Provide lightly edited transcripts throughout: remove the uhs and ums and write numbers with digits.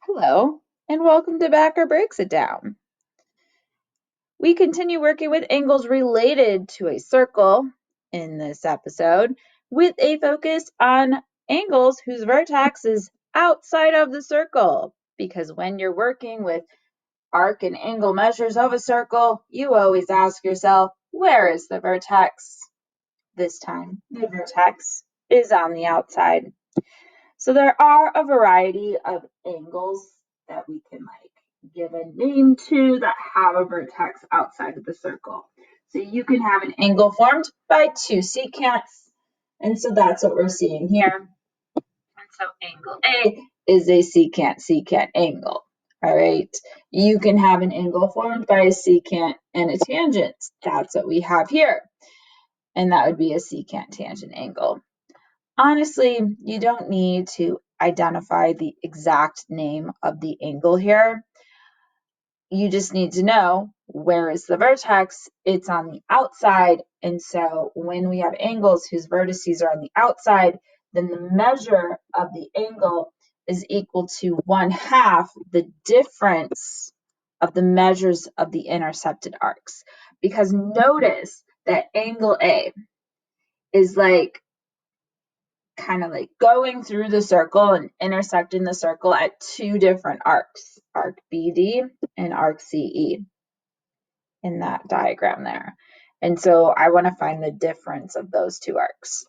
Hello, and welcome to Backer Breaks It Down. We continue working with angles related to a circle in this episode with a focus on angles whose vertex is outside of the circle. Because when you're working with arc and angle measures of a circle, you always ask yourself, where is the vertex? This time, the vertex is on the outside. So there are a variety of angles that we can give a name to that have a vertex outside of the circle. So you can have an angle formed by two secants. And so that's what we're seeing here. And so angle A is a secant angle. All right. You can have an angle formed by a secant and a tangent. That's what we have here. And that would be a secant tangent angle. Honestly, you don't need to identify the exact name of the angle here. You just need to know where is the vertex. It's on the outside. And so when we have angles whose vertices are on the outside, then the measure of the angle is equal to 1/2 the difference of the measures of the intercepted arcs. Because notice that angle A is kind of going through the circle and intersecting the circle at two different arcs, arc BD and arc CE in that diagram there. And so I want to find the difference of those two arcs.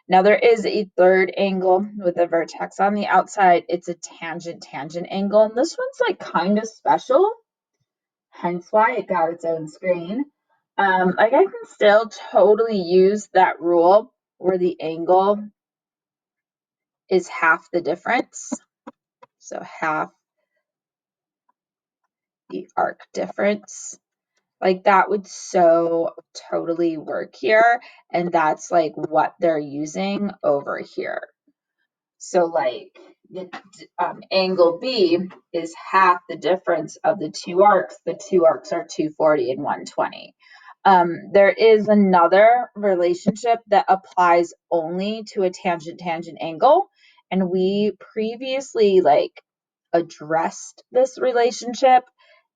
Now there is a third angle with a vertex on the outside. It's a tangent angle, and this one's kind of special, hence why it got its own screen. I can still totally use that rule where the angle is half the difference. So half the arc difference. That would so totally work here. And that's what they're using over here. So the angle B is half the difference of the two arcs. The two arcs are 240 and 120. There is another relationship that applies only to a tangent angle. And we previously addressed this relationship,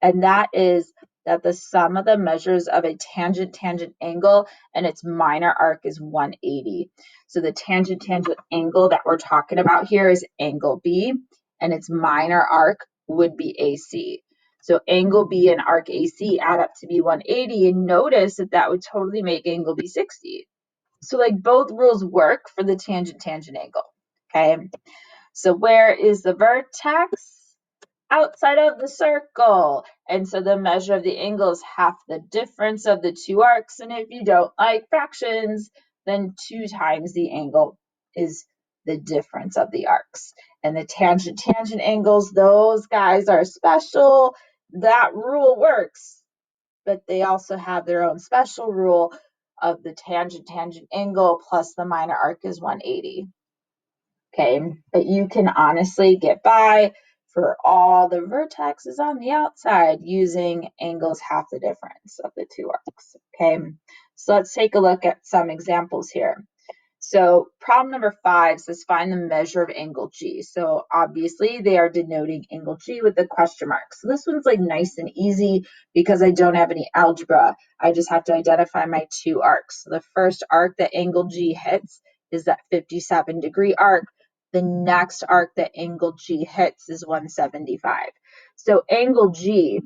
and that is that the sum of the measures of a tangent angle and its minor arc is 180. So the tangent angle that we're talking about here is angle B, and its minor arc would be AC. So angle B and arc AC add up to be 180, and notice that that would totally make angle B 60. So both rules work for the tangent angle, okay? So where is the vertex? Outside of the circle. And so the measure of the angle is half the difference of the two arcs. And if you don't like fractions, then 2 times the angle is the difference of the arcs. And the tangent angles, those guys are special. That rule works, but they also have their own special rule of the tangent angle plus the minor arc is 180. Okay, but you can honestly get by for all the vertexes on the outside using angles half the difference of the two arcs. Okay, so let's take a look at some examples here. So problem number 5 says find the measure of angle G. So obviously they are denoting angle G with the question mark. So this one's nice and easy because I don't have any algebra. I just have to identify my two arcs. So the first arc that angle G hits is that 57-degree arc. The next arc that angle G hits is 175. So angle G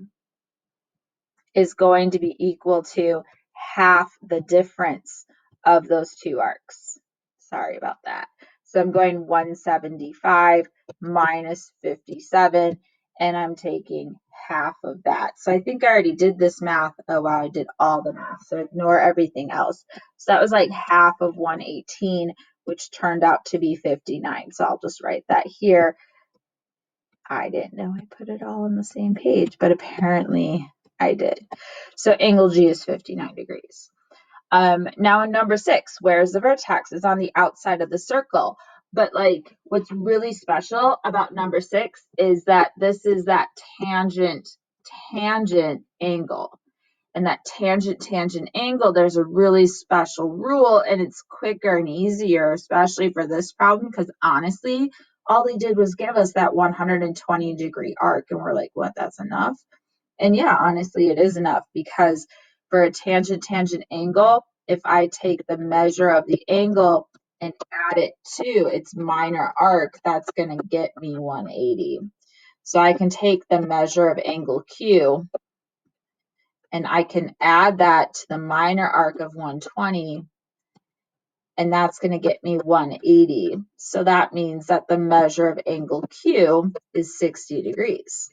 is going to be equal to half the difference of those two arcs. Sorry about that. So I'm going 175 minus 57, and I'm taking half of that. So I think I already did this math. Oh, wow, I did all the math. So ignore everything else. So that was half of 118, which turned out to be 59. So I'll just write that here. I didn't know I put it all on the same page, but apparently I did. So angle G is 59 degrees. Now in number 6, where's the vertex? It's on the outside of the circle. But what's really special about number 6 is that this is that tangent angle. And that tangent angle, there's a really special rule, and it's quicker and easier, especially for this problem, because honestly, all they did was give us that 120-degree arc, and we're like, what, that's enough? And yeah, honestly, it is enough, because for a tangent angle, if I take the measure of the angle and add it to its minor arc, that's going to get me 180. So I can take the measure of angle Q and I can add that to the minor arc of 120, and that's going to get me 180. So that means that the measure of angle Q is 60 degrees.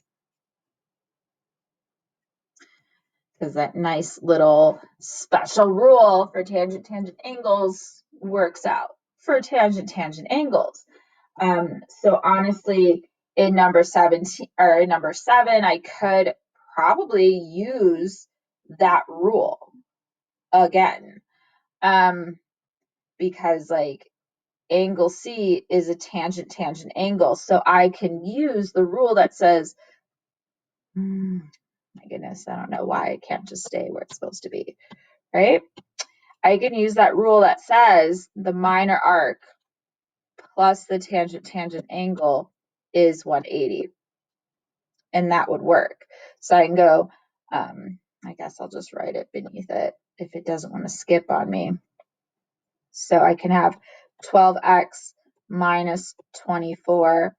Because that nice little special rule for tangent angles works out for tangent angles. So honestly, in number 17 or in number 7, I could probably use that rule again, because like angle C is a tangent angle, so I can use the rule that says, my goodness, I don't know why I can't just stay where it's supposed to be, right? I can use that rule that says the minor arc plus the tangent angle is 180, and that would work. So I can go, I guess I'll just write it beneath it if it doesn't want to skip on me. So I can have 12x minus 24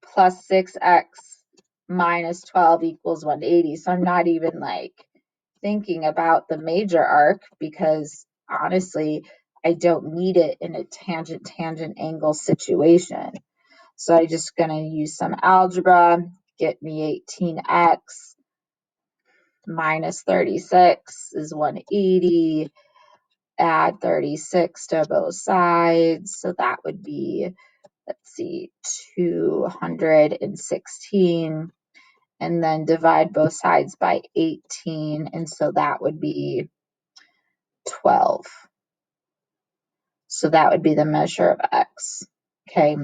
plus 6x minus 12 equals 180. So I'm not even like thinking about the major arc, because honestly, I don't need it in a tangent angle situation. So I'm just going to use some algebra, get me 18x minus 36 is 180, add 36 to both sides. So that would be, let's see, 216, and then divide both sides by 18, and so that would be 12. So that would be the measure of x. Okay,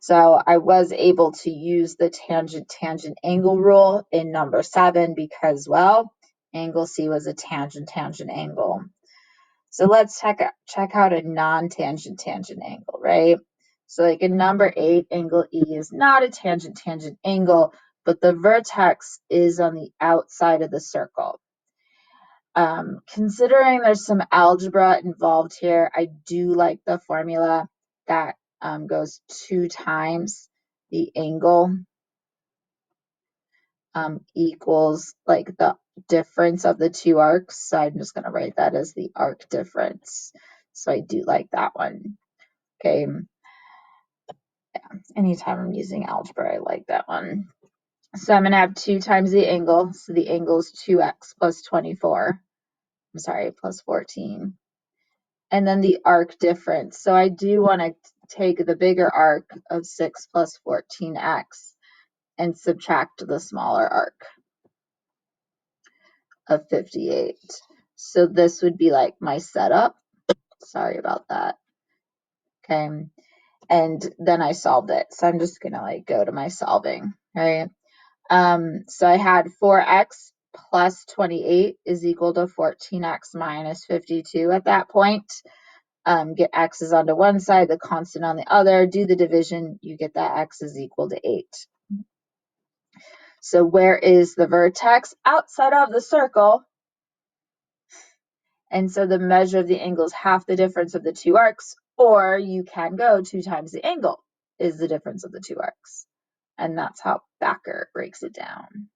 so I was able to use the tangent angle rule in number 7 because, well, angle C was a tangent angle. So let's check out a non-tangent angle, right? So like in number 8, angle E is not a tangent angle, but the vertex is on the outside of the circle. Considering there's some algebra involved here, I do like the formula that goes 2 times the angle equals like the difference of the 2 arcs. So I'm just going to write that as the arc difference. So I do like that one. Okay. Yeah, anytime I'm using algebra, I like that one. So I'm going to have 2 times the angle. So the angle is 2x plus 24. I'm sorry, plus 14. And then the arc difference. So I do want to take the bigger arc of 6 plus 14x and subtract the smaller arc of 58. So this would be like my setup. Sorry about that. Okay. And then I solved it. So I'm just going to like go to my solving, right? So I had 4x plus 28 is equal to 14x minus 52 at that point. Get x's onto one side, the constant on the other, do the division, you get that x is equal to 8. So where is the vertex? Outside of the circle. And so the measure of the angle is half the difference of the 2 arcs, or you can go 2 times the angle is the difference of the 2 arcs. And that's how Backer breaks it down.